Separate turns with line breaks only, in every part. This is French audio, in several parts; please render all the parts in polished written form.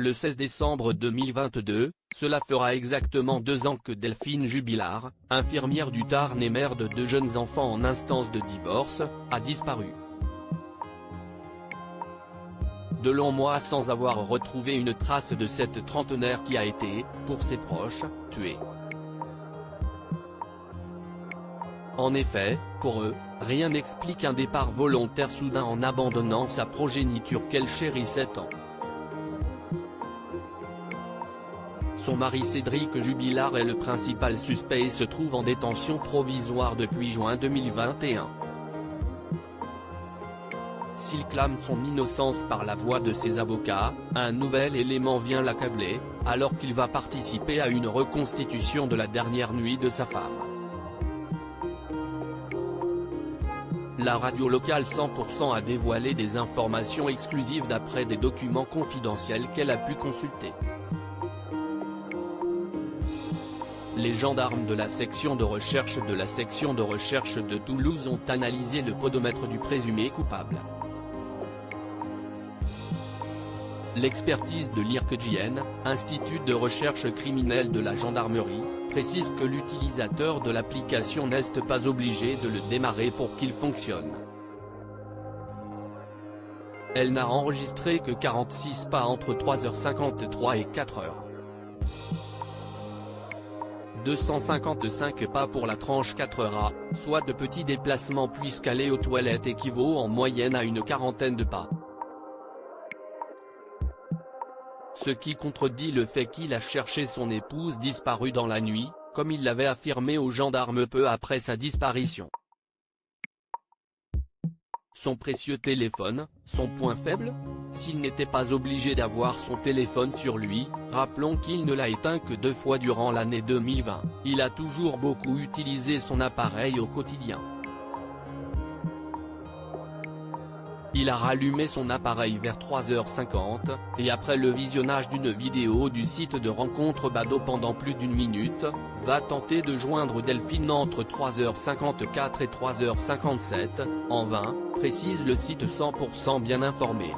Le 16 décembre 2022, cela fera exactement 2 ans que Delphine Jubilard, infirmière du Tarn et mère de 2 jeunes enfants en instance de divorce, a disparu. De longs mois sans avoir retrouvé une trace de cette trentenaire qui a été, pour ses proches, tuée. En effet, pour eux, rien n'explique un départ volontaire soudain en abandonnant sa progéniture qu'elle chérissait tant. Son mari Cédric Jubilard est le principal suspect et se trouve en détention provisoire depuis juin 2021. S'il clame son innocence par la voix de ses avocats, un nouvel élément vient l'accabler, alors qu'il va participer à une reconstitution de la dernière nuit de sa femme. La radio locale 100% a dévoilé des informations exclusives d'après des documents confidentiels qu'elle a pu consulter. Les gendarmes de la section de recherche de Toulouse ont analysé le podomètre du présumé coupable. L'expertise de l'IRCGN, Institut de recherche criminelle de la gendarmerie, précise que l'utilisateur de l'application n'est pas obligé de le démarrer pour qu'il fonctionne. Elle n'a enregistré que 46 pas entre 3h53 et 4h. 255 pas pour la tranche 4h, soit de petits déplacements puisqu'aller aux toilettes équivaut en moyenne à une quarantaine de pas. Ce qui contredit le fait qu'il a cherché son épouse disparue dans la nuit, comme il l'avait affirmé aux gendarmes peu après sa disparition. Son précieux téléphone, son point faible ? S'il n'était pas obligé d'avoir son téléphone sur lui, rappelons qu'il ne l'a éteint que 2 fois durant l'année 2020, il a toujours beaucoup utilisé son appareil au quotidien. Il a rallumé son appareil vers 3h50, et après le visionnage d'une vidéo du site de rencontre Badoo pendant plus d'1 minute, va tenter de joindre Delphine entre 3h54 et 3h57, en vain, précise le site 100% bien informé.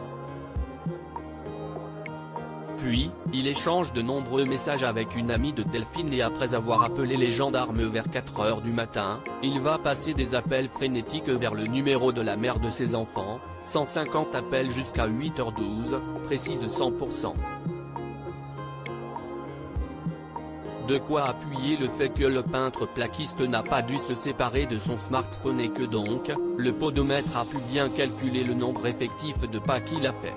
Puis, il échange de nombreux messages avec une amie de Delphine et après avoir appelé les gendarmes vers 4h du matin, il va passer des appels frénétiques vers le numéro de la mère de ses enfants, 150 appels jusqu'à 8h12, précise 100%. De quoi appuyer le fait que le peintre plaquiste n'a pas dû se séparer de son smartphone et que donc, le podomètre a pu bien calculer le nombre effectif de pas qu'il a fait.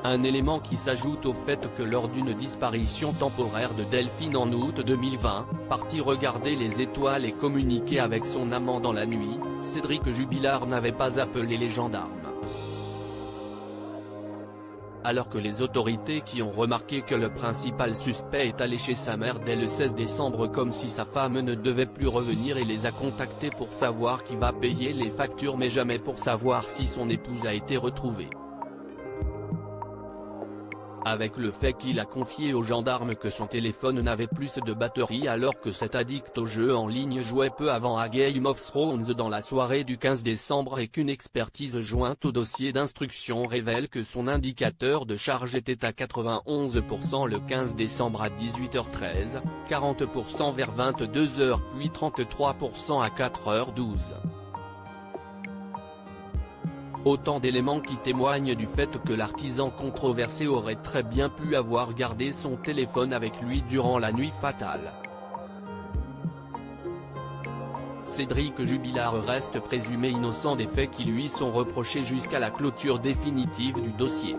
Un élément qui s'ajoute au fait que lors d'une disparition temporaire de Delphine en août 2020, parti regarder les étoiles et communiquer avec son amant dans la nuit, Cédric Jubilard n'avait pas appelé les gendarmes. Alors que les autorités qui ont remarqué que le principal suspect est allé chez sa mère dès le 16 décembre comme si sa femme ne devait plus revenir et les a contactés pour savoir qui va payer les factures mais jamais pour savoir si son épouse a été retrouvée. Avec le fait qu'il a confié aux gendarmes que son téléphone n'avait plus de batterie alors que cet addict au jeu en ligne jouait peu avant à Game of Thrones dans la soirée du 15 décembre et qu'une expertise jointe au dossier d'instruction révèle que son indicateur de charge était à 91% le 15 décembre à 18h13, 40% vers 22h puis 33% à 4h12. Autant d'éléments qui témoignent du fait que l'artisan controversé aurait très bien pu avoir gardé son téléphone avec lui durant la nuit fatale. Cédric Jubilard reste présumé innocent des faits qui lui sont reprochés jusqu'à la clôture définitive du dossier.